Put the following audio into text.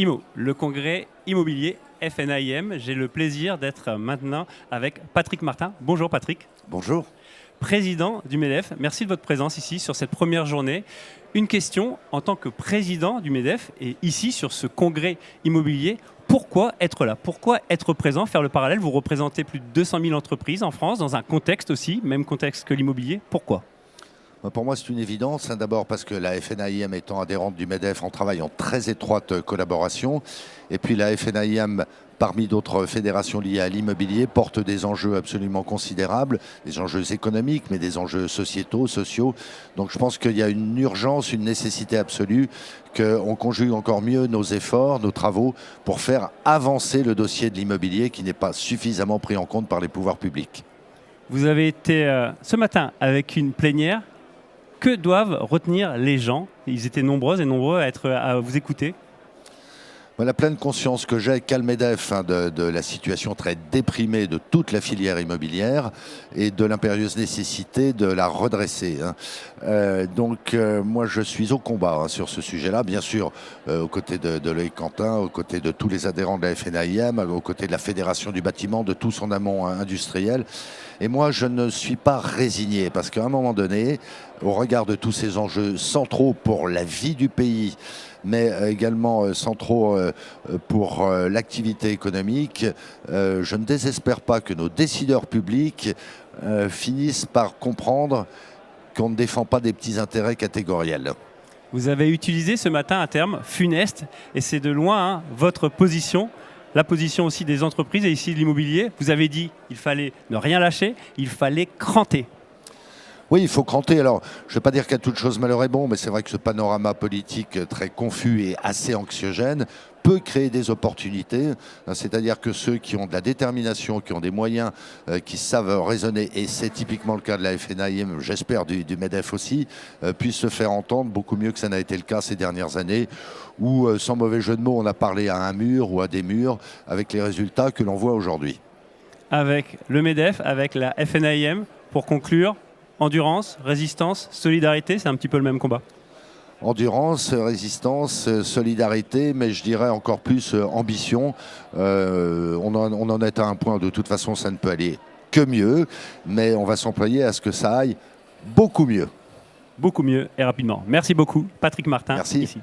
IMO, le congrès immobilier FNAIM. J'ai le plaisir d'être maintenant avec Patrick Martin. Bonjour Patrick. Bonjour. Président du MEDEF. Merci de votre présence ici sur cette première journée. Une question en tant que président du MEDEF et ici sur ce congrès immobilier. Pourquoi être là? Pourquoi être présent? Faire le parallèle, vous représentez plus de 200 000 entreprises en France dans un contexte aussi, même contexte que l'immobilier. Pourquoi? Pour moi, c'est une évidence. D'abord parce que la FNAIM étant adhérente du MEDEF, on travaille en très étroite collaboration. Et puis la FNAIM, parmi d'autres fédérations liées à l'immobilier, porte des enjeux absolument considérables, des enjeux économiques, mais des enjeux sociétaux, sociaux. Donc je pense qu'il y a une urgence, une nécessité absolue qu'on conjugue encore mieux nos efforts, nos travaux, pour faire avancer le dossier de l'immobilier qui n'est pas suffisamment pris en compte par les pouvoirs publics. Vous avez été ce matin avec une plénière. Que doivent retenir les gens? Ils étaient nombreux et nombreux à vous écouter. La pleine conscience que j'ai qu'a le MEDEF de la situation très déprimée de toute la filière immobilière et de l'impérieuse nécessité de la redresser. Moi, je suis au combat sur ce sujet-là, bien sûr, aux côtés de Loïc Quentin, aux côtés de tous les adhérents de la FNAIM, aux côtés de la Fédération du bâtiment, de tout son amont industriel. Et moi, je ne suis pas résigné parce qu'à un moment donné, au regard de tous ces enjeux centraux pour la vie du pays, mais également centraux pour l'activité économique, je ne désespère pas que nos décideurs publics finissent par comprendre qu'on ne défend pas des petits intérêts catégoriels. Vous avez utilisé ce matin un terme funeste, et c'est de loin votre position, la position aussi des entreprises et ici de l'immobilier. Vous avez dit qu'il fallait ne rien lâcher, il fallait cranter. Oui, il faut cranter. Alors, je ne vais pas dire qu'à toute chose malheur est bon, mais c'est vrai que ce panorama politique très confus et assez anxiogène peut créer des opportunités. C'est-à-dire que ceux qui ont de la détermination, qui ont des moyens, qui savent raisonner, et c'est typiquement le cas de la FNAIM, j'espère du MEDEF aussi, puissent se faire entendre beaucoup mieux que ça n'a été le cas ces dernières années, où, sans mauvais jeu de mots, on a parlé à un mur ou à des murs, avec les résultats que l'on voit aujourd'hui. Avec le MEDEF, avec la FNAIM, pour conclure, endurance, résistance, solidarité, c'est un petit peu le même combat. Endurance, résistance, solidarité, mais je dirais encore plus ambition. On en est à un point, de toute façon, ça ne peut aller que mieux, mais on va s'employer à ce que ça aille beaucoup mieux. Beaucoup mieux et rapidement. Merci beaucoup, Patrick Martin. Merci. Ici.